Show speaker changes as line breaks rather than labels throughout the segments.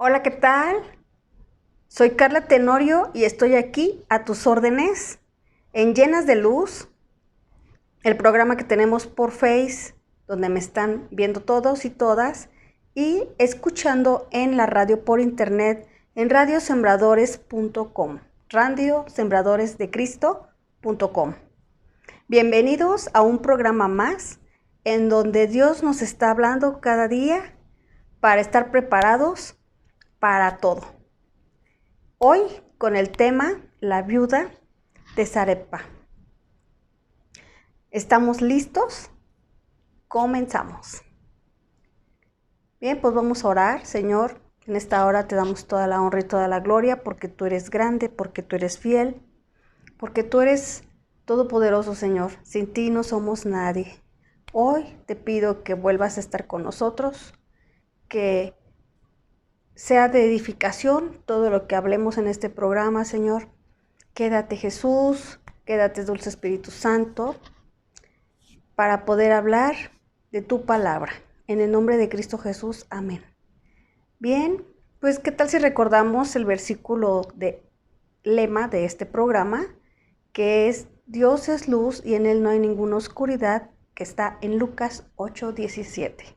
Hola, ¿qué tal? Soy Carla Tenorio y estoy aquí a tus órdenes en Llenas de Luz, el programa que tenemos por Face, donde me están viendo todos y todas, y escuchando en la radio por internet en radiosembradores.com, radiosembradoresdecristo.com. Bienvenidos a un programa más en donde Dios nos está hablando cada día para estar preparados para todo. Hoy con el tema La viuda de Sarepta. ¿Estamos listos? Comenzamos. Bien, pues vamos a orar. Señor, en esta hora te damos toda la honra y toda la gloria porque tú eres grande, porque tú eres fiel, porque tú eres todopoderoso, Señor. Sin ti no somos nadie. Hoy te pido que vuelvas a estar con nosotros, que sea de edificación todo lo que hablemos en este programa, Señor. Quédate, Jesús, quédate, Dulce Espíritu Santo, para poder hablar de tu palabra. En el nombre de Cristo Jesús, amén. Bien, pues ¿qué tal si recordamos el versículo de lema de este programa, que es Dios es luz y en él no hay ninguna oscuridad, que está en Lucas 8:17.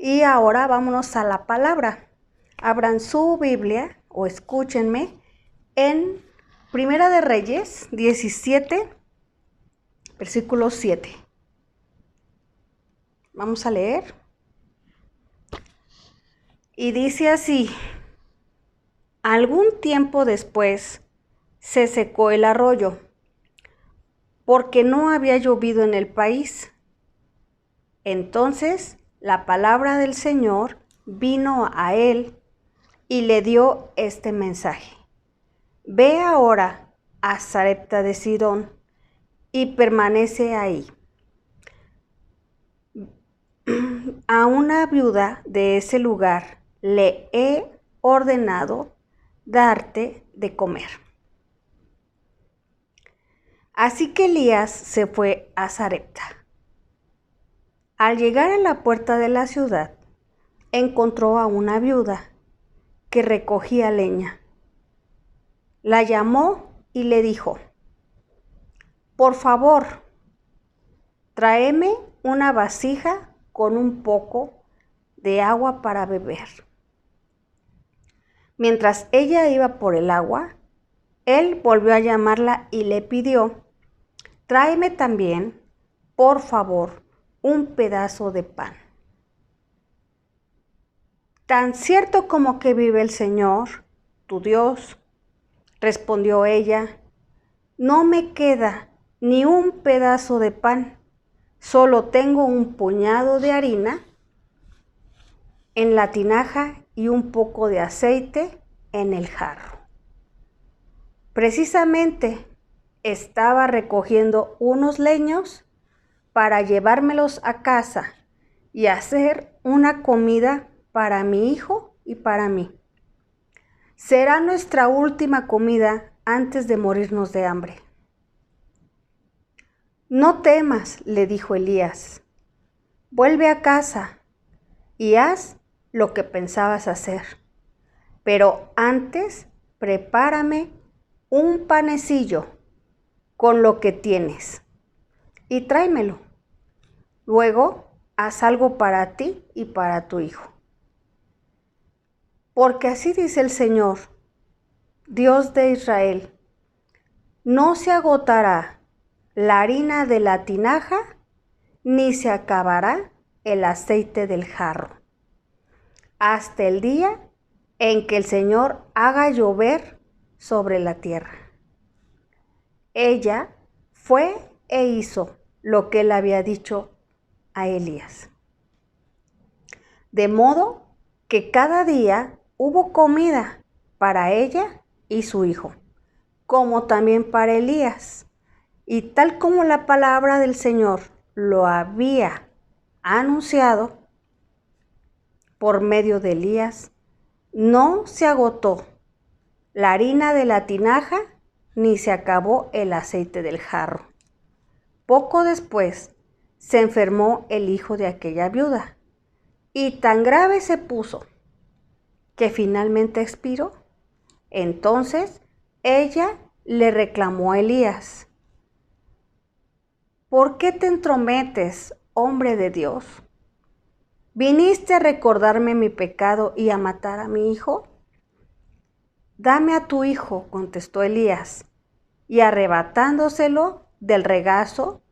Y ahora vámonos a la palabra. Abran su Biblia o escúchenme en Primera de Reyes 17, versículo 7. Vamos a leer. Y dice así: algún tiempo después se secó el arroyo, porque no había llovido en el país. Entonces la palabra del Señor vino a él y le dio este mensaje: ve ahora a Sarepta de Sidón y permanece ahí. A una viuda de ese lugar le he ordenado darte de comer. Así que Elías se fue a Sarepta. Al llegar a la puerta de la ciudad, encontró a una viuda que recogía leña. La llamó y le dijo: por favor, tráeme una vasija con un poco de agua para beber. Mientras ella iba por el agua, él volvió a llamarla y le pidió: tráeme también, por favor, un pedazo de pan. Tan cierto como que vive el Señor, tu Dios, respondió ella, no me queda ni un pedazo de pan, solo tengo un puñado de harina en la tinaja y un poco de aceite en el jarro. Precisamente estaba recogiendo unos leños para llevármelos a casa y hacer una comida para mi hijo y para mí. Será nuestra última comida antes de morirnos de hambre. No temas, le dijo Elías. Vuelve a casa y haz lo que pensabas hacer. Pero antes, prepárame un panecillo con lo que tienes y tráemelo. Luego, haz algo para ti y para tu hijo. Porque así dice el Señor, Dios de Israel, no se agotará la harina de la tinaja, ni se acabará el aceite del jarro, hasta el día en que el Señor haga llover sobre la tierra. Ella fue e hizo lo que él había dicho a Elías. De modo que cada día hubo comida para ella y su hijo, como también para Elías. Y tal como la palabra del Señor lo había anunciado por medio de Elías, no se agotó la harina de la tinaja, ni se acabó el aceite del jarro. Poco después se enfermó el hijo de aquella viuda, y tan grave se puso que finalmente expiró. Entonces ella le reclamó a Elías: ¿por qué te entrometes, hombre de Dios? ¿Viniste a recordarme mi pecado y a matar a mi hijo? Dame a tu hijo, contestó Elías, y arrebatándoselo del regazo,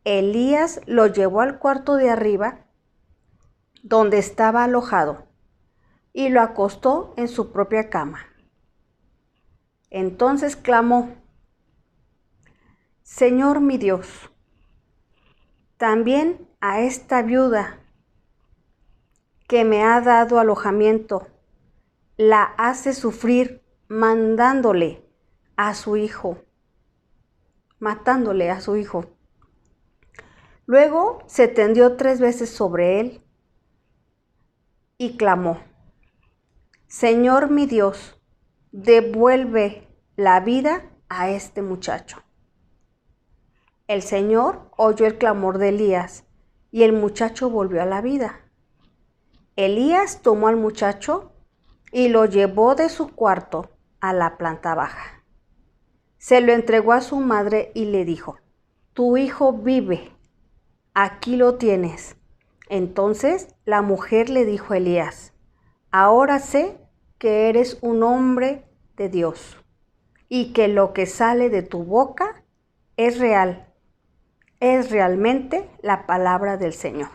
Elías lo llevó al cuarto de arriba, donde estaba alojado, y lo acostó en su propia cama. Entonces clamó: Señor mi Dios, también a esta viuda que me ha dado alojamiento, la hace sufrir matándole a su hijo. Luego se tendió 3 veces sobre él y clamó: Señor mi Dios, devuelve la vida a este muchacho. El Señor oyó el clamor de Elías y el muchacho volvió a la vida. Elías tomó al muchacho y lo llevó de su cuarto a la planta baja. Se lo entregó a su madre y le dijo: tu hijo vive, aquí lo tienes. Entonces la mujer le dijo a Elías: ahora sé que eres un hombre de Dios y que lo que sale de tu boca es real. Es realmente la palabra del Señor.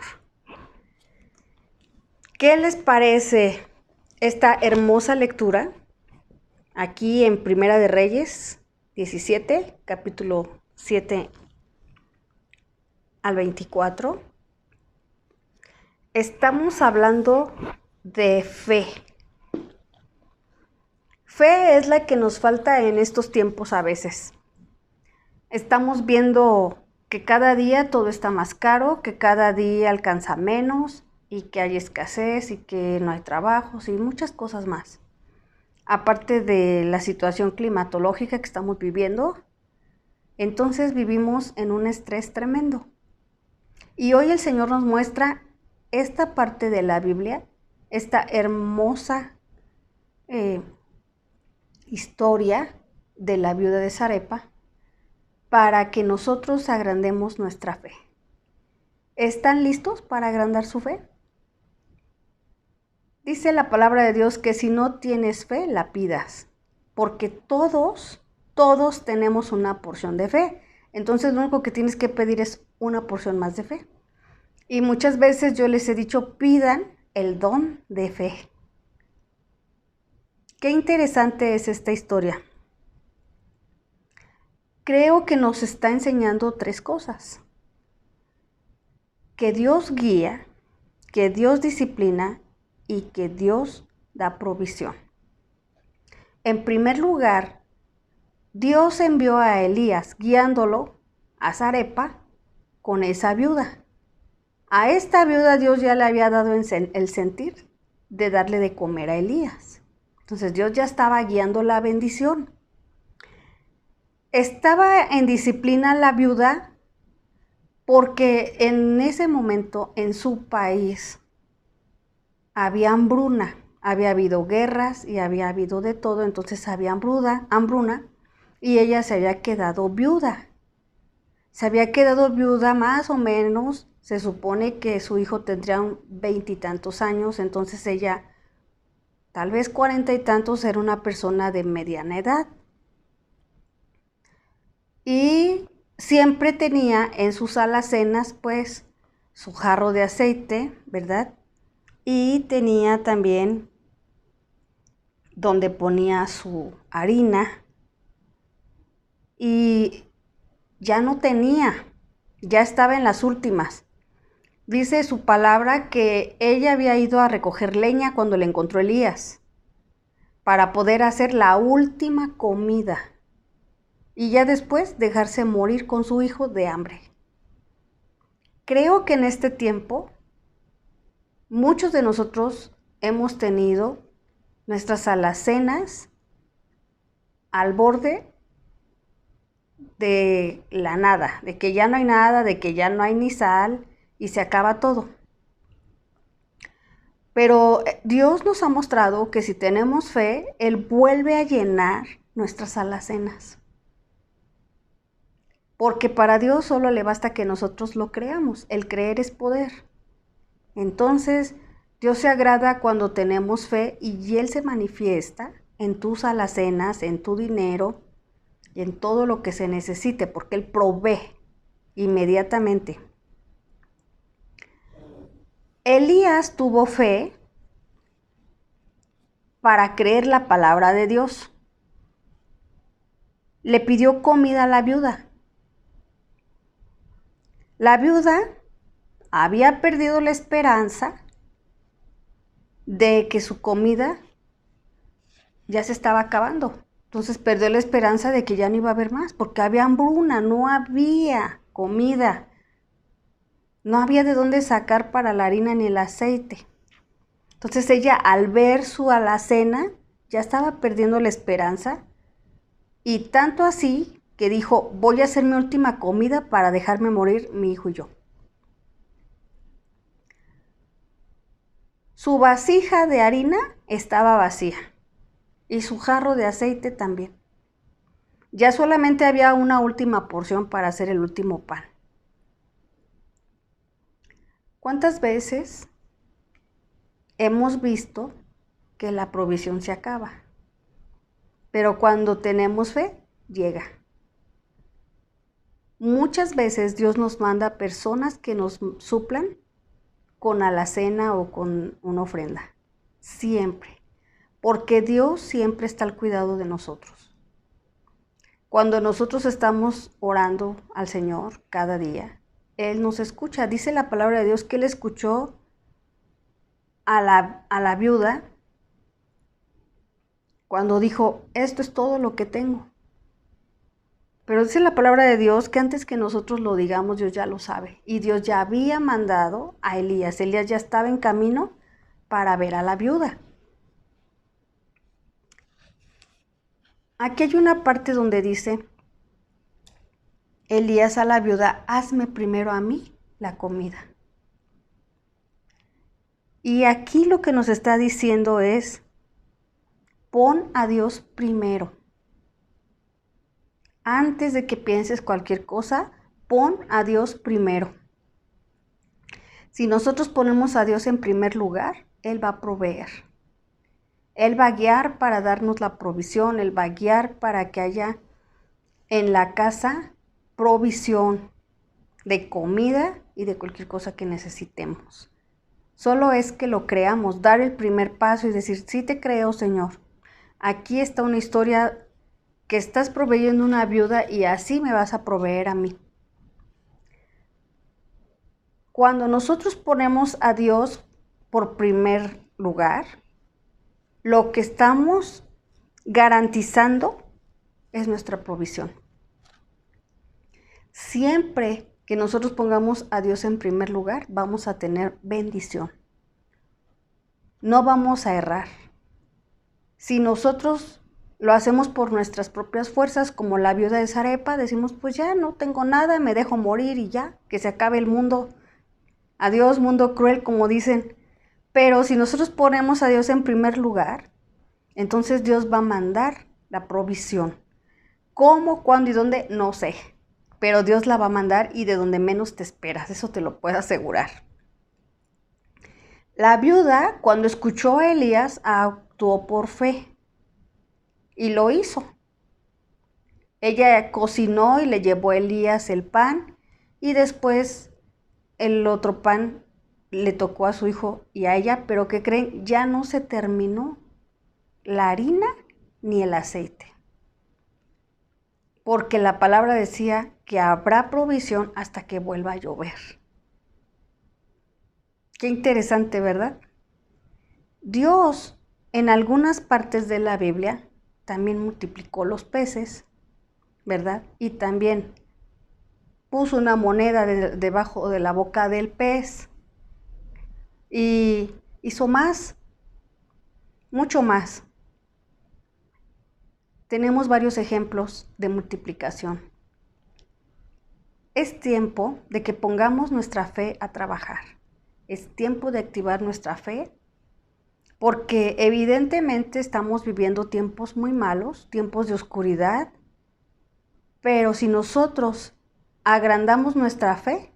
¿Qué les parece esta hermosa lectura? Aquí en Primera de Reyes 17, capítulo 7 al 24. Estamos hablando de fe. Fe es la que nos falta en estos tiempos a veces. Estamos viendo que cada día todo está más caro, que cada día alcanza menos y que hay escasez y que no hay trabajos y muchas cosas más. Aparte de la situación climatológica que estamos viviendo, entonces vivimos en un estrés tremendo. Y hoy el Señor nos muestra esta parte de la Biblia, esta hermosa historia de la viuda de Sarepta, para que nosotros agrandemos nuestra fe. ¿Están listos para agrandar su fe? Dice la palabra de Dios que si no tienes fe, la pidas, porque todos tenemos una porción de fe. Entonces lo único que tienes que pedir es una porción más de fe. Y muchas veces yo les he dicho: pidan el don de fe. Qué interesante es esta historia. Creo que nos está enseñando 3 cosas. Que Dios guía, que Dios disciplina y que Dios da provisión. En primer lugar, Dios envió a Elías guiándolo a Sarepta con esa viuda. A esta viuda Dios ya le había dado el sentir de darle de comer a Elías. Entonces Dios ya estaba guiando la bendición. Estaba en disciplina la viuda porque en ese momento en su país había hambruna. Había habido guerras y había habido de todo, entonces había hambruna y ella se había quedado viuda. Se había quedado viuda más o menos, se supone que su hijo tendría 20 y tantos años, entonces ella, tal vez 40 y tantos, era una persona de mediana edad. Y siempre tenía en sus alacenas, pues, su jarro de aceite, ¿verdad? Y tenía también donde ponía su harina. Y ya no tenía, ya estaba en las últimas. Dice su palabra que ella había ido a recoger leña cuando le encontró Elías para poder hacer la última comida y ya después dejarse morir con su hijo de hambre. Creo que en este tiempo muchos de nosotros hemos tenido nuestras alacenas al borde de la nada, de que ya no hay nada, de que ya no hay ni sal y se acaba todo. Pero Dios nos ha mostrado que si tenemos fe, Él vuelve a llenar nuestras alacenas. Porque para Dios solo le basta que nosotros lo creamos. El creer es poder. Entonces, Dios se agrada cuando tenemos fe y Él se manifiesta en tus alacenas, en tu dinero y en todo lo que se necesite, porque Él provee inmediatamente. Elías tuvo fe para creer la palabra de Dios. Le pidió comida a la viuda. La viuda había perdido la esperanza de que su comida ya se estaba acabando. Entonces perdió la esperanza de que ya no iba a haber más, porque había hambruna, no había comida. No había de dónde sacar para la harina ni el aceite. Entonces ella, al ver su alacena, ya estaba perdiendo la esperanza. Y tanto así que dijo, voy a hacer mi última comida para dejarme morir mi hijo y yo. Su vasija de harina estaba vacía y su jarro de aceite también. Ya solamente había una última porción para hacer el último pan. ¿Cuántas veces hemos visto que la provisión se acaba? Pero cuando tenemos fe, llega. Muchas veces Dios nos manda personas que nos suplan con alacena o con una ofrenda. Siempre. Porque Dios siempre está al cuidado de nosotros. Cuando nosotros estamos orando al Señor cada día, Él nos escucha. Dice la palabra de Dios que Él escuchó a la viuda cuando dijo, esto es todo lo que tengo. Pero dice la palabra de Dios que antes que nosotros lo digamos, Dios ya lo sabe. Y Dios ya había mandado a Elías. Elías ya estaba en camino para ver a la viuda. Aquí hay una parte donde dice, Elías a la viuda, hazme primero a mí la comida. Y aquí lo que nos está diciendo es, pon a Dios primero. Antes de que pienses cualquier cosa, pon a Dios primero. Si nosotros ponemos a Dios en primer lugar, Él va a proveer. Él va a guiar para darnos la provisión, Él va a guiar para que haya en la casa provisión de comida y de cualquier cosa que necesitemos. Solo es que lo creamos, dar el primer paso y decir, sí te creo, Señor. Aquí está una historia que estás proveyendo una viuda y así me vas a proveer a mí. Cuando nosotros ponemos a Dios por primer lugar, lo que estamos garantizando es nuestra provisión. Siempre que nosotros pongamos a Dios en primer lugar, vamos a tener bendición. No vamos a errar. Si nosotros lo hacemos por nuestras propias fuerzas, como la viuda de Sarepta, decimos, pues ya no tengo nada, me dejo morir y ya, que se acabe el mundo. Adiós, mundo cruel, como dicen. Pero si nosotros ponemos a Dios en primer lugar, entonces Dios va a mandar la provisión. ¿Cómo, cuándo y dónde? No sé. Pero Dios la va a mandar y de donde menos te esperas, eso te lo puedo asegurar. La viuda, cuando escuchó a Elías, actuó por fe y lo hizo. Ella cocinó y le llevó a Elías el pan y después el otro pan le tocó a su hijo y a ella, pero ¿qué creen? Ya no se terminó la harina ni el aceite. Porque la palabra decía que habrá provisión hasta que vuelva a llover. Qué interesante, ¿verdad? Dios en algunas partes de la Biblia también multiplicó los peces, ¿verdad? Y también puso una moneda debajo de la boca del pez y hizo más, mucho más. Tenemos varios ejemplos de multiplicación. Es tiempo de que pongamos nuestra fe a trabajar. Es tiempo de activar nuestra fe porque evidentemente estamos viviendo tiempos muy malos, tiempos de oscuridad, pero si nosotros agrandamos nuestra fe,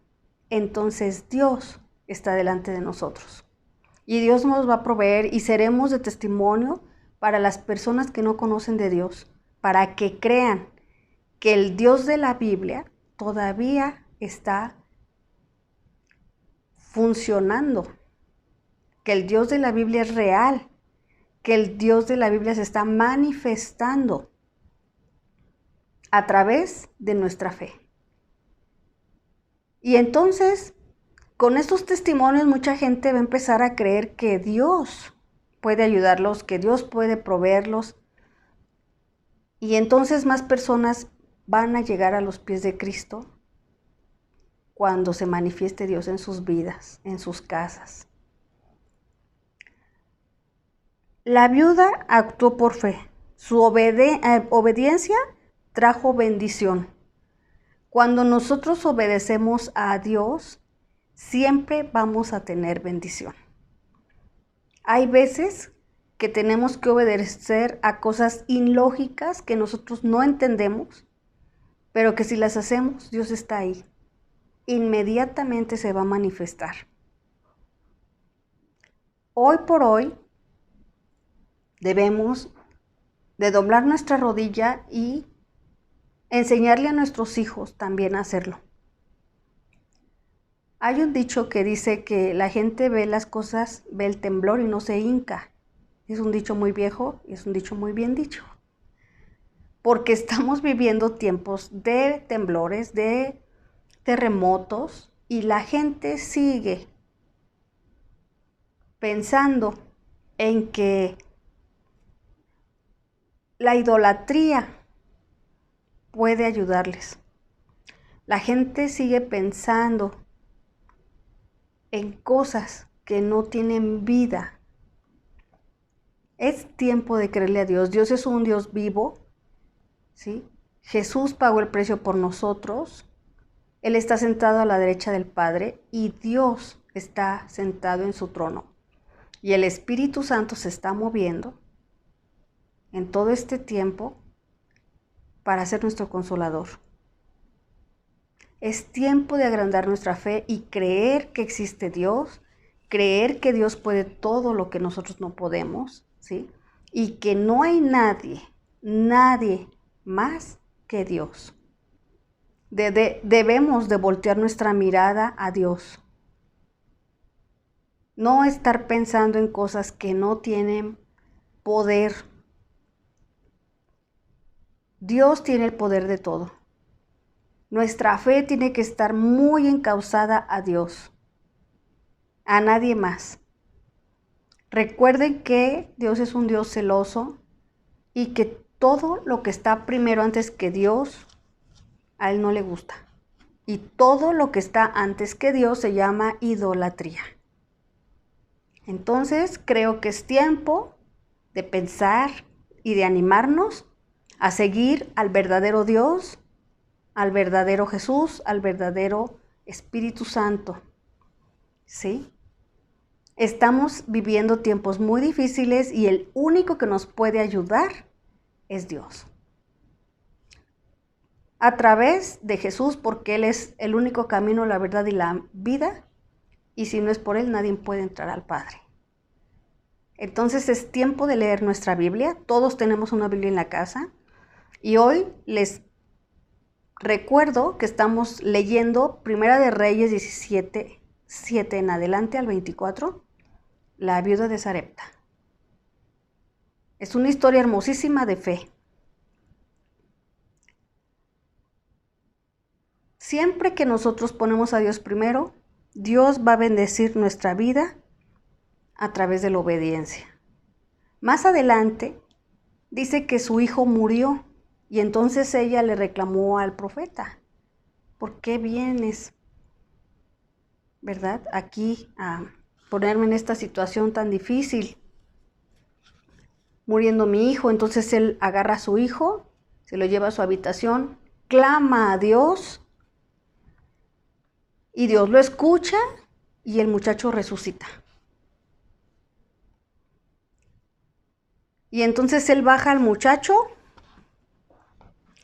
entonces Dios está delante de nosotros. Y Dios nos va a proveer y seremos de testimonio para las personas que no conocen de Dios, para que crean que el Dios de la Biblia todavía está funcionando, que el Dios de la Biblia es real, que el Dios de la Biblia se está manifestando a través de nuestra fe. Y entonces, con estos testimonios, mucha gente va a empezar a creer que Dios puede ayudarlos, que Dios puede proveerlos. Y entonces más personas van a llegar a los pies de Cristo cuando se manifieste Dios en sus vidas, en sus casas. La viuda actuó por fe. Su obediencia trajo bendición. Cuando nosotros obedecemos a Dios, siempre vamos a tener bendición. Hay veces que tenemos que obedecer a cosas ilógicas que nosotros no entendemos, pero que si las hacemos, Dios está ahí. Inmediatamente se va a manifestar. Hoy por hoy, debemos de doblar nuestra rodilla y enseñarle a nuestros hijos también a hacerlo. Hay un dicho que dice que la gente ve las cosas, ve el temblor y no se hinca. Es un dicho muy viejo y es un dicho muy bien dicho. Porque estamos viviendo tiempos de temblores, de terremotos, y la gente sigue pensando en que la idolatría puede ayudarles. La gente sigue pensando en cosas que no tienen vida. Es tiempo de creerle a Dios. Dios es un Dios vivo, ¿sí? Jesús pagó el precio por nosotros. Él está sentado a la derecha del Padre y Dios está sentado en su trono. Y el Espíritu Santo se está moviendo en todo este tiempo para ser nuestro consolador. Es tiempo de agrandar nuestra fe y creer que existe Dios, creer que Dios puede todo lo que nosotros no podemos, ¿sí? Y que no hay nadie más que Dios. Debemos de voltear nuestra mirada a Dios. No estar pensando en cosas que no tienen poder. Dios tiene el poder de todo. Nuestra fe tiene que estar muy encauzada a Dios, a nadie más. Recuerden que Dios es un Dios celoso y que todo lo que está primero antes que Dios, a Él no le gusta. Y todo lo que está antes que Dios se llama idolatría. Entonces creo que es tiempo de pensar y de animarnos a seguir al verdadero Dios, al verdadero Jesús, al verdadero Espíritu Santo. ¿Sí? Estamos viviendo tiempos muy difíciles y el único que nos puede ayudar es Dios. A través de Jesús, porque Él es el único camino, la verdad y la vida, y si no es por Él, nadie puede entrar al Padre. Entonces es tiempo de leer nuestra Biblia. Todos tenemos una Biblia en la casa. Y hoy les recuerdo que estamos leyendo Primera de Reyes 17, 7 en adelante al 24, la viuda de Sarepta. Es una historia hermosísima de fe. Siempre que nosotros ponemos a Dios primero, Dios va a bendecir nuestra vida a través de la obediencia. Más adelante dice que su hijo murió y entonces ella le reclamó al profeta: ¿por qué vienes, verdad, aquí a ponerme en esta situación tan difícil? Muriendo mi hijo. Entonces él agarra a su hijo, se lo lleva a su habitación, clama a Dios y Dios lo escucha y el muchacho resucita. Y entonces él baja al muchacho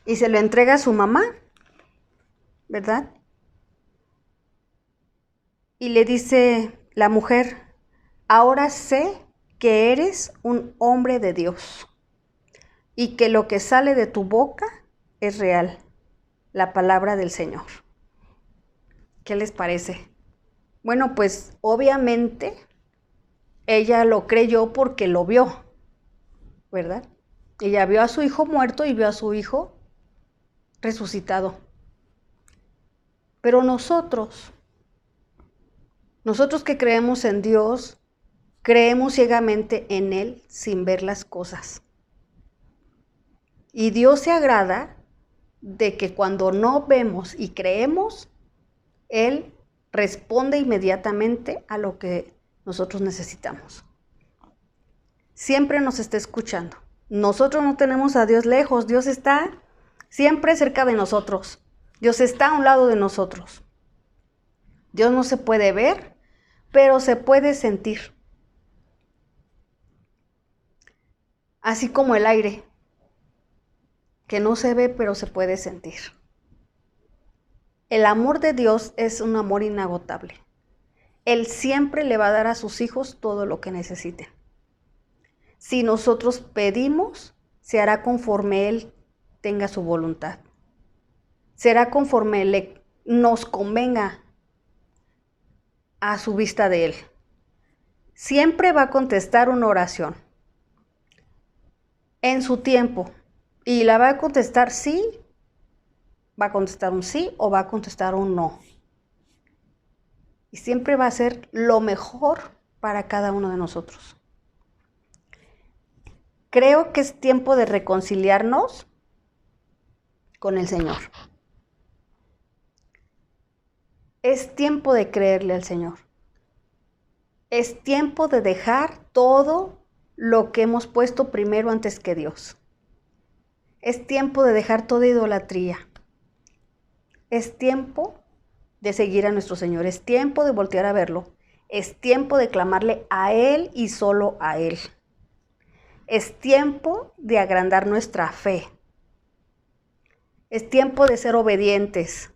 y se lo entrega a su mamá, ¿verdad? Y le dice la mujer, ahora sé que eres un hombre de Dios y que lo que sale de tu boca es real, la palabra del Señor. ¿Qué les parece? Bueno, pues obviamente ella lo creyó porque lo vio, ¿verdad? Ella vio a su hijo muerto y vio a su hijo resucitado. Pero nosotros que creemos en Dios, creemos ciegamente en Él sin ver las cosas. Y Dios se agrada de que cuando no vemos y creemos, Él responde inmediatamente a lo que nosotros necesitamos. Siempre nos está escuchando. Nosotros no tenemos a Dios lejos, Dios está siempre cerca de nosotros. Dios está a un lado de nosotros. Dios no se puede ver, pero se puede sentir. Así como el aire, que no se ve, pero se puede sentir. El amor de Dios es un amor inagotable. Él siempre le va a dar a sus hijos todo lo que necesiten. Si nosotros pedimos, se hará conforme Él tenga su voluntad. Será conforme nos convenga a su vista de Él. Siempre va a contestar una oración en su tiempo. Y la va a contestar sí, va a contestar un sí o va a contestar un no. Y siempre va a ser lo mejor para cada uno de nosotros. Creo que es tiempo de reconciliarnos con el Señor. Es tiempo de creerle al Señor. Es tiempo de dejar todo lo que hemos puesto primero antes que Dios. Es tiempo de dejar toda idolatría. Es tiempo de seguir a nuestro Señor. Es tiempo de voltear a verlo. Es tiempo de clamarle a Él y solo a Él. Es tiempo de agrandar nuestra fe. Es tiempo de ser obedientes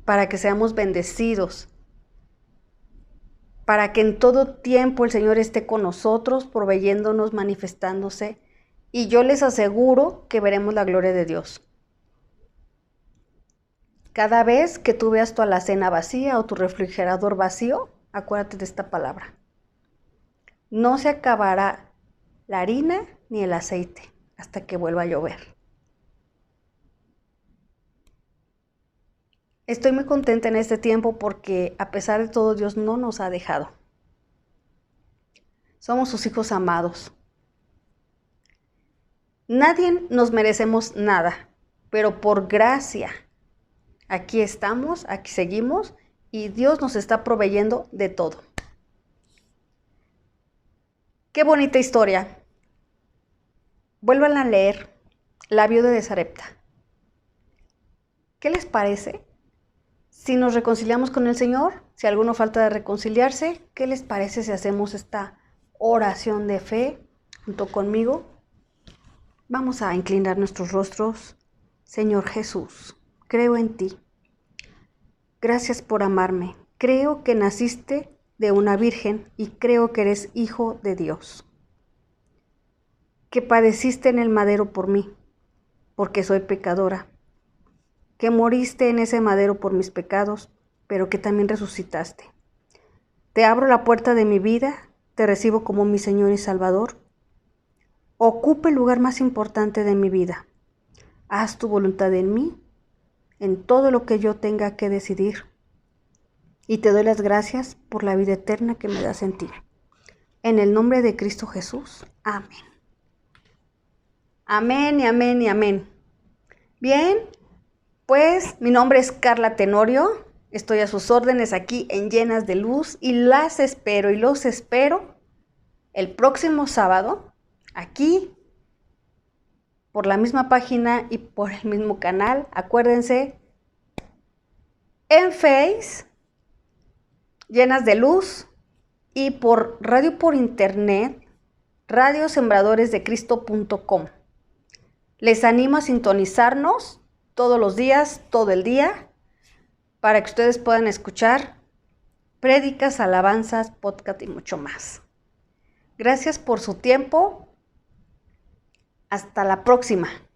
para que seamos bendecidos. Para que en todo tiempo el Señor esté con nosotros, proveyéndonos, manifestándose. Y yo les aseguro que veremos la gloria de Dios. Cada vez que tú veas tu alacena vacía o tu refrigerador vacío, acuérdate de esta palabra. No se acabará la harina ni el aceite hasta que vuelva a llover. Estoy muy contenta en este tiempo porque a pesar de todo Dios no nos ha dejado. Somos sus hijos amados. Nadie nos merecemos nada, pero por gracia aquí estamos, aquí seguimos y Dios nos está proveyendo de todo. Qué bonita historia. Vuelvan a leer La viuda de Sarepta. ¿Qué les parece? Si nos reconciliamos con el Señor, si alguno falta de reconciliarse, ¿qué les parece si hacemos esta oración de fe junto conmigo? Vamos a inclinar nuestros rostros. Señor Jesús, creo en ti. Gracias por amarme. Creo que naciste de una virgen y creo que eres hijo de Dios. Que padeciste en el madero por mí, porque soy pecadora. Que moriste en ese madero por mis pecados, pero que también resucitaste. Te abro la puerta de mi vida, te recibo como mi Señor y Salvador. Ocupa el lugar más importante de mi vida. Haz tu voluntad en mí, en todo lo que yo tenga que decidir. Y te doy las gracias por la vida eterna que me das en ti. En el nombre de Cristo Jesús. Amén. Amén y amén y amén. Bien. Pues mi nombre es Carla Tenorio, estoy a sus órdenes aquí en Llenas de Luz y las espero y los espero el próximo sábado aquí por la misma página y por el mismo canal. Acuérdense, en Face, Llenas de Luz y por radio por internet radiosembradoresdecristo.com. Les animo a sintonizarnos todos los días, todo el día, para que ustedes puedan escuchar prédicas, alabanzas, podcast y mucho más. Gracias por su tiempo. Hasta la próxima.